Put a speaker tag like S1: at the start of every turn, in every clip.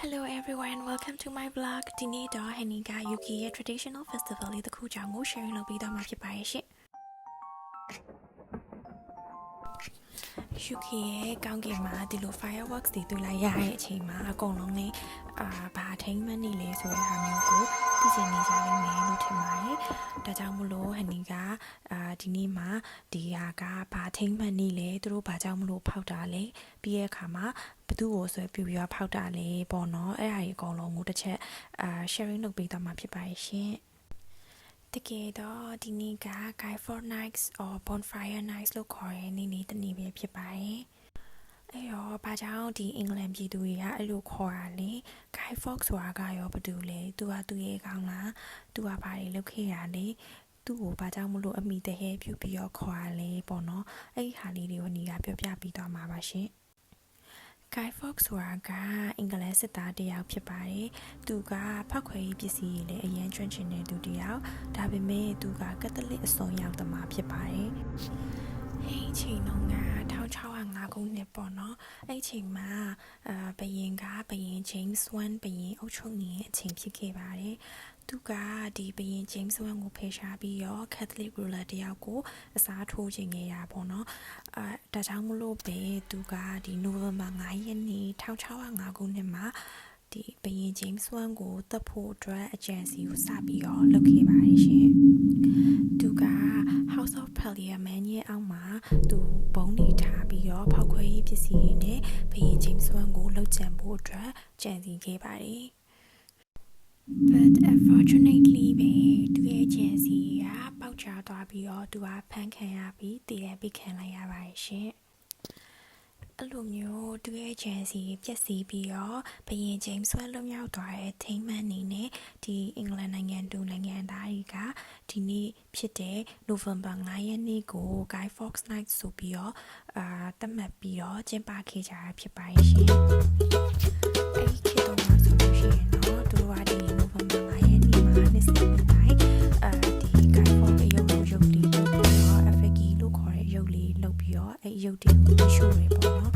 S1: Hello everyone, welcome to my vlog. ဒီနေ့တော့ Honey က UK ရဲ့ traditional festival လေးတစ်ခုကြောင့်ကို sharing လုပ်ပေးတော့မှာဖြစ်ပါရဲ့ရှင့် UK ရဲ့ကောင်းကင်မှာဒီလို fireworks တွေတွေ့လိုက်ရတဲ့အချိန်မှာအကုန်လုံးလေးဘာထိမ့်မှန်းနေလဲဆိုတဲ့ဟာမျိုးကိုသိချင်နေကြလိမ့်မယ်လို့ထင်ပါတယ်။ဒါကြောင့်မလို့ Honey ကဒီနေ့မှာဒီဟာကဘာထိမ့်မှန်းနေလဲသူတို့ဘာကြောင့်မလို့ဖောက်တာလဲပြီးရဲ့အခါမှာဘသူ့ကိုဆွဲပြပြီးဖောက်တာလဲပေါ့နော်အဲ့ဒါကြီးအကုန်လုံးကိုတစ်ချက်sharing လုပ်ပေးတော့မှာဖြစ်ပါရဲ့ရှင်တကယ်တော့ဒီနေ့က Guy Fawkes Nights or Bonfire Nights လို့ခေါ်တဲ့နေ့တစ်နေ့ပဲဖြစ်ပါတယ်အဲ့တော့ဘာကြောင့်ဒီအင်္ဂလန်ပြည်သူတွေကအဲ့လိုခေါ်တာလဲ Guy Fawkes ဆိုတာကရောဘာတူလဲသူကသူ့ရဲ့ကောင်းလားသူကဘာတွေလုပ်ခဲ့တာလဲသူ့ကိုဘာကြောင့်မလို့အမိတဟဲပြုတ်ပြီးတော့ခေါ်ရလဲပေါ့နော်အဲ့ဒီဟာလေးတွေကိုညီကပြောပြပြီးသွားမှာပါရှင်Guy Fawkes ဆိုတာကအင်္ဂလန်စစ်သားတစ်ယောက်ဖြစ်ပါတယ်။သူကဖောက်ခွဲရေးပစ္စည်းတွေလည်းအရင်ကျွမ်းကျင်တဲ့သူတစ်ယောက်။ဒါပေမဲ့သူကကက်သလစ်အစွန်းရောက်သမားဖြစ်ပါတယ်။ဟိတ်ချိန်တုန်းက1605ခုနှစ်ပေါ့နော်။အဲ့ချိန်မှာဘယင်James I ဘယင်အုပ်ချုပ်နေတဲ့အချိန်ဖြစ်ခဲ့ပါတယ်။သူကဒီဘယင် James I ကိုဖယ်ရှားပြီးတော့ Catholic ruler တယောက်ကိုအစားထိုးခြင်းခဲ့ရပေါ့နော်ဒါကြောင့်မလို့ပဲသူကဒီ November 9 ရက်နေ့1605ခုနှစ်မှာဒီဘယင် James I ကိုတပ်ဖို့အတွက်အကြံစီကိုစပြီးတော့လုပ်ခဲ့ပါတယ်ရှင်သူက House of Parliament ရဲ့အောက်မှာသူဘုံနေထားပြီးတော့ဖောက်ခွဲရေးပစ္စည်းတွေနဲ့ဘယင် James I ကိုလှုပ်ကြံဖို့အတွက်ကြံစီခဲ့ပါတယ် But unfortunately ပဲသူရဲ့ဂျန်စီကပေါက်ချသွားပြီးတော့သူကဖမ်းခံရပြီးတည်ရပြီးခံလိုက်ရပါတယ်ရှင်အဲ့လိုမျိုးသူရဲ့ဂျန်စီပြက်စီးပြီးတော့ဘယင် James ဆွဲလွတ်မြောက်သွားတဲ့ထိမ်းမှန်နေနဲ့ဒီအင်္ဂလန်နိုင်ငံသူနိုင်ငံသားတွေကဒီနေ့ဖြစ်တဲ့ November 9 ရက်နေ့ကို Guy Fawkes Night ဆိုပြီးတော့သတ်မှတ်ပြီးတော့ကျင်းပခဲ့ကြတာဖြစ်ပါတယ်ရှင်အဲ့ဒီခေတ်တုန်းကဆိုလို့ရှိရင်တော့သူတို့ကဒီ November 9 ရက်နေ့မှာနှစ်စဉ်နှစ်တိုင်းဒီ Guy Fawkes ရုပ်လေးလုပ်ပြီးတော့ FAQ လို့ခေါ်တဲ့ရုပ်လေးလုပ်ပြီးတော့အဲ့ရုပ်တွေကိုရှိုးရပေါ့နော်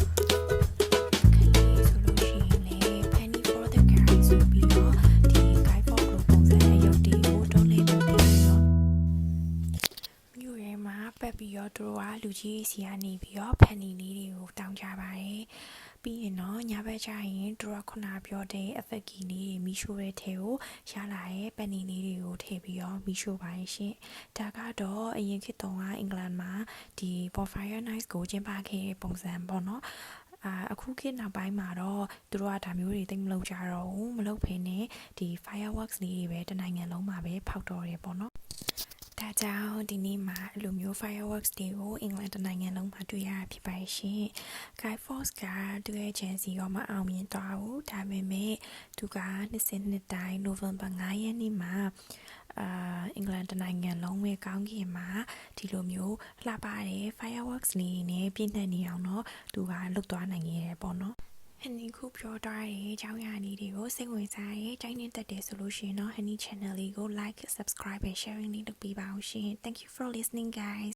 S1: ပြီးတော့သူတို့ကလူကြီးစီကနေပြီးတော့ဖန်နီလေးတွေကိုတောင်းကြပါတယ်ပြီးရင်တော့ညဘက်ကျရင်သူတို့ကခုနပြောတဲ့ FAQ လေးတွေမီရှိုးတဲ့ထဲကိုရလာတဲ့ပန်နီလေးတွေကိုထည့်ပြီးတော့မီရှိုးပါတယ်ရှင်ဒါကတော့အရင်ခေတ်တုန်းကအင်္ဂလန်မှာဒီ Bonfire Nights ကိုကျင်းပခဲ့တဲ့ပုံစံပေါ့နော်အခုခေတ်နောက်ပိုင်းမှာတော့သူတို့ကဒါမျိုးတွေသိမလုပ်ကြတော့ဘူးမလုပ်ဖ ೇನೆ ဒီ fireworks လေးတွေပဲတနိုင်ငံလုံးမှာပဲဖောက်တော့တယ်ပေါ့နော်ဒါကြောင့်ဒီနေ့မှာအလိုမျိုး fireworks တွေကိုအင်္ဂလန်တနိုင်ငံလုံးမှာတွေ့ရတာဖြစ်ပါရှင်။ Guy Fawkes ကသူ့ရဲ့ဂျန်စီရောမအောင်မြင်သွားဘူးဒါပေမဲ့သူကနှစ်စဉ်နှစ်တိုင်း November 9 ရက်နေ့မှာအင်္ဂလန်တနိုင်ငံလုံးရဲ့ကောင်းကင်မှာဒီလိုမျိုးလှပတဲ့ fireworks လေးနဲ့ပြည့်နှက်နေအောင်တော့သူကလှုပ်သွားနိုင်ခဲ့တယ်ပေါ့နော်Honey ခုပြောထားတဲ့အကြောင်းအရာလေးတွေကိုစိတ်ဝင်စားရဲကြိုက်နေတတ်တယ်ဆိုလို့ရှိရင်တော့ Honey channel လေးကို like, subscribe and sharing လေးလုပ်ပေးပါအောင်ရှင် Thank you for listening guys